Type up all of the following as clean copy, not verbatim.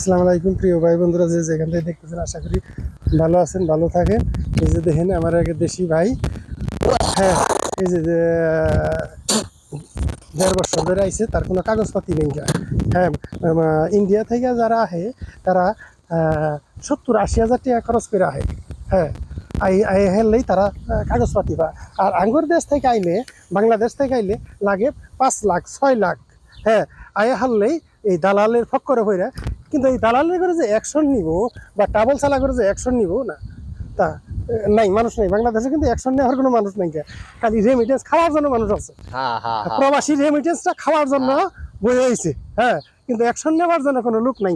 আসসালামু আলাইকুম প্রিয় ভাই বন্ধুরা, যে যেখান থেকে দেখতেছেন আশা করি ভালো আছেন, ভালো থাকেন। এই যে দেখেন আমার এক দেশি ভাই, হ্যাঁ, এই যে 1.5 বছর ধরে আইছে, তার কোনো কাগজপাতি নেই। হ্যাঁ, ইন্ডিয়া থেকে যারা আহে তারা 70-80 হাজার টাকা খরচ করে আহে। হ্যাঁ, হেললেই তারা কাগজপাতি পায়। আর আঙ্গুর দেশ থেকে আইলে, বাংলাদেশ থেকে আইলে লাগে 5 লাখ 6 লাখ। হ্যাঁ, হারলেই এই দালালের ফক্করে হইরা। কিন্তু এই দালালের করে যে অ্যাকশন নিব বা টাবল চালা করে যে অ্যাকশন নিব না, তা নাই, মানুষ নেই বাংলাদেশে। কিন্তু অ্যাকশন নেওয়ার কোনো মানুষ নাই, খালি রেমিটেন্স খাওয়ার জন্য মানুষ আছে। প্রবাসী রেমিটেন্সটা খাওয়ার জন্য বয়ে হয়েছে। হ্যাঁ, কিন্তু অ্যাকশন নেওয়ার জন্য কোনো লোক নাই।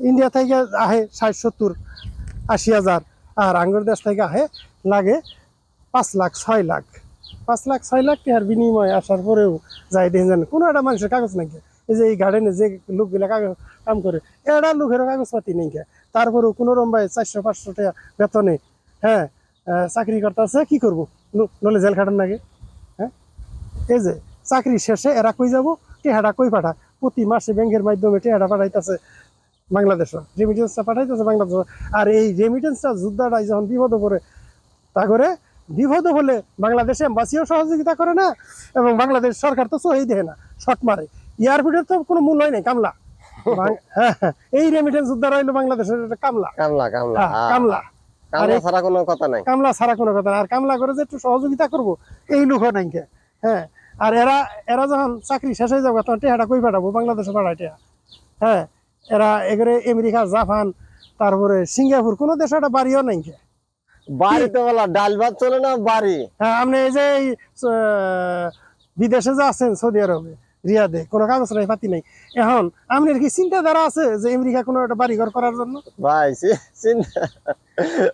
ইন্ডিয়া থেকে আহে 60-70-80 হাজার, আর আঙ্গুর দেশ থেকে আহে লাগে 5 লাখ 6 লাখ। 5 লাখ 6 লাখ টাকার বিনিময়ে আসার পরেও যাই দেখেন কোনো একটা মানুষের কাগজ নাই। এই যে এই গার্ডেনে যে লোকগুলা কাগজ কাম করে, এরা লোকেরও কাগজপাতি নেই। তারপরেও কোনো রম্বায় 400-500 টাকা বেতনে, হ্যাঁ, চাকরি করতেছে। কি করবো, নলে জেল খাটার লাগে। হ্যাঁ, এই যে চাকরি শেষে এরা কই যাব, টেহাটা কই পাঠা, প্রতি মাসে ব্যাংকের মাধ্যমে টেহাটা পাঠাইতেছে বাংলাদেশ, রেমিটেন্সটা পাঠাইতেছে বাংলাদেশ। আর এই রেমিটেন্সটা যোদ্ধাটাই যখন বিপদ করে, তা করে বিপদ হলে বাংলাদেশে এম্বাসিও সহযোগিতা করে না, এবং বাংলাদেশ সরকার তো সহি দেয় না, শর্ট মারে। এয়ারপোর্টের তো কোনো মূল্যই নেই, কামলা। হ্যাঁ, এই রেমিটেন্স যোদ্ধারা হইলো বাংলাদেশের কামলা কামলা কামলা কামলা ছাড়া কোনো কথা নাই। কামলা ছাড়া কোনো কথা নাই। আর কামলা করে যে একটু সহযোগিতা করবো, এই লোক নাই। হ্যাঁ, আর এরা এরা যখন চাকরি শেষ হয়ে যাবে তখন টেহাটা কই পাঠাবো, বাংলাদেশে পাঠায় টেহা। হ্যাঁ, এরা এগুলো আমেরিকা, জাপান, তারপরে সিঙ্গাপুর, কোনো দেশে একটা বাড়িও নাই। বাড়িতে বলা ডাল ভাত চলে না বাড়ি। হ্যাঁ, আপনি এই যে বিদেশে যে আছেন, সৌদি আরবে, রিয়াদে, কোনো কাগজ নাই, পাতি নাই। এখন আপনার কি চিন্তাধারা আছে যে আমেরিকা কোনো একটা বাড়িঘর করার জন্য? ভাই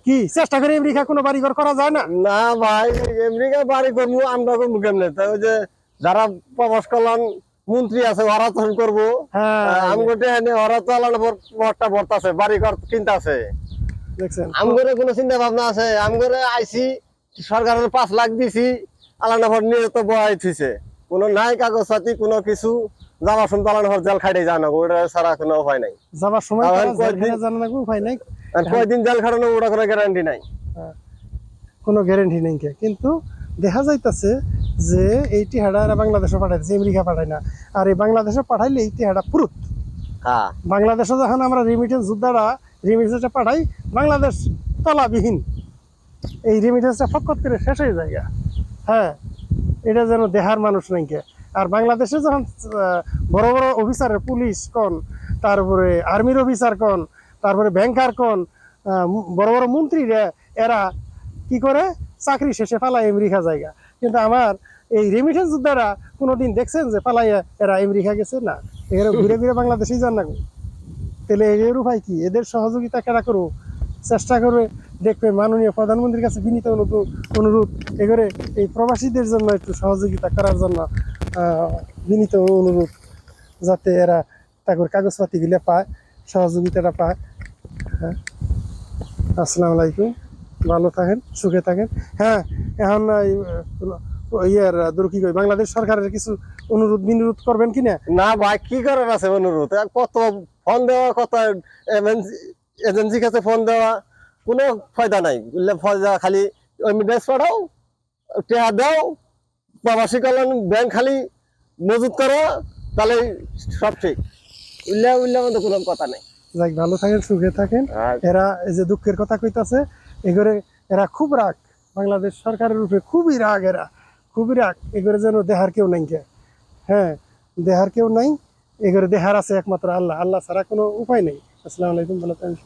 কি চেষ্টা করে আমেরিকা কোনো বাড়িঘর করা যায় না? না ভাই, আমেরিকা বাড়ি করবো, আমরা করবো কেমনে? তাই ওই যে যারা প্রবাস কল্যাণ মন্ত্রী আছে ওরা তখন করবো। আমগোটে ওরা তো আলাদা ভর্তাছে, বাড়ি ঘর কিনতে আছে। দেখছেন, আমগরে কোনো চিন্তা ভাবনা আছে? আমগরে আইসি, সরকারের 5 লাখ দিছি, আলাদা ভর নিয়ে তো বহাই থুইছে, কোনো নাই কাগজ পাতি কোনো কিছু। যাওয়ার সময় আলাদা ভর জেল খাটাই জানো, ওটা ছাড়া কোনো উপায় নাই। যাবার সময় উপায় নাই, কয়দিন জেল খাটানো ওটা কোনো গ্যারান্টি নাই, কোনো গ্যারান্টি নেই। কিন্তু দেখা যাইতেছে যে এই টিহাটা বাংলাদেশে পাঠাইতেছে, আমেরিকা পাঠায় না। আর এই বাংলাদেশে পাঠাইলে এই টিহাটা পুরুত। হ্যাঁ, বাংলাদেশে যখন আমরা রেমিটেন্স যোদ্ধারা রেমিটেন্সটা পাঠাই, বাংলাদেশ তলাবিহীন, এই রেমিটেন্সটা ফকত করে শেষ হয়ে যায়। হ্যাঁ, এটা যেন দেহার মানুষ নাই। আর বাংলাদেশে যখন বড় বড় অফিসারের, পুলিশ কোন, তারপরে আর্মির অফিসার কোন, তারপরে ব্যাংকার কোন, বড় বড় মন্ত্রীরা, এরা কি করে চাকরি শেষে পালায় আমেরিকা জায়গা। কিন্তু আমার এই রেমিটেন্স যোদ্ধারা কোনোদিন দেখছেন যে পালাইয়া এরা আমেরিকা গেছে? না, এরা ঘুরে ঘুরে বাংলাদেশেই যান না। তাহলে এর উপায় কি? এদের সহযোগিতা কেনা করবো, চেষ্টা করবে। দেখবে মাননীয় প্রধানমন্ত্রীর কাছে বিনীত অনুরোধ এগরে এই প্রবাসীদের জন্য একটু সহযোগিতা করার জন্য বিনীত অনুরোধ, যাতে এরা তাদের কাগজপাতিগুলো পায়, সহযোগিতাটা পায়। হ্যাঁ, আসসালামু আলাইকুম, ভালো থাকেন, সুখে থাকেন। হ্যাঁ, এখন কি কই, বাংলাদেশ সরকারের কিছু অনুরোধ বিনিরোধ করবেন কিনা? না ভাই, কি করার আছে অনুরোধ? কত ফোন দেওয়া, কত এজেন্সির কাছে ফোন দেওয়া, কোনো ফায়দা নাই। খালি রেমিটেন্স পাঠাও, টেহা দাও, প্রবাসী কল্যাণ ব্যাংক খালি মজুত করো, তাহলে সব ঠিক। উল্লা মতো কোনো কথা নেই। যাক, ভালো থাকেন, সুখে থাকেন। এরা এই যে দুঃখের কথা কইতাছে, এগরে এরা খুব রাগ, বাংলাদেশ সরকারের উপরে খুবই রাগ, এরা খুবই রাগ। এগরে যেন দেহার কেউ নাই। হ্যাঁ, দেহার কেউ নাই, এগরে দেহার আছে একমাত্র আল্লাহ, আল্লাহ ছাড়া কোনো উপায় নেই। আসসালামু আলাইকুম, ভালো থাকেন।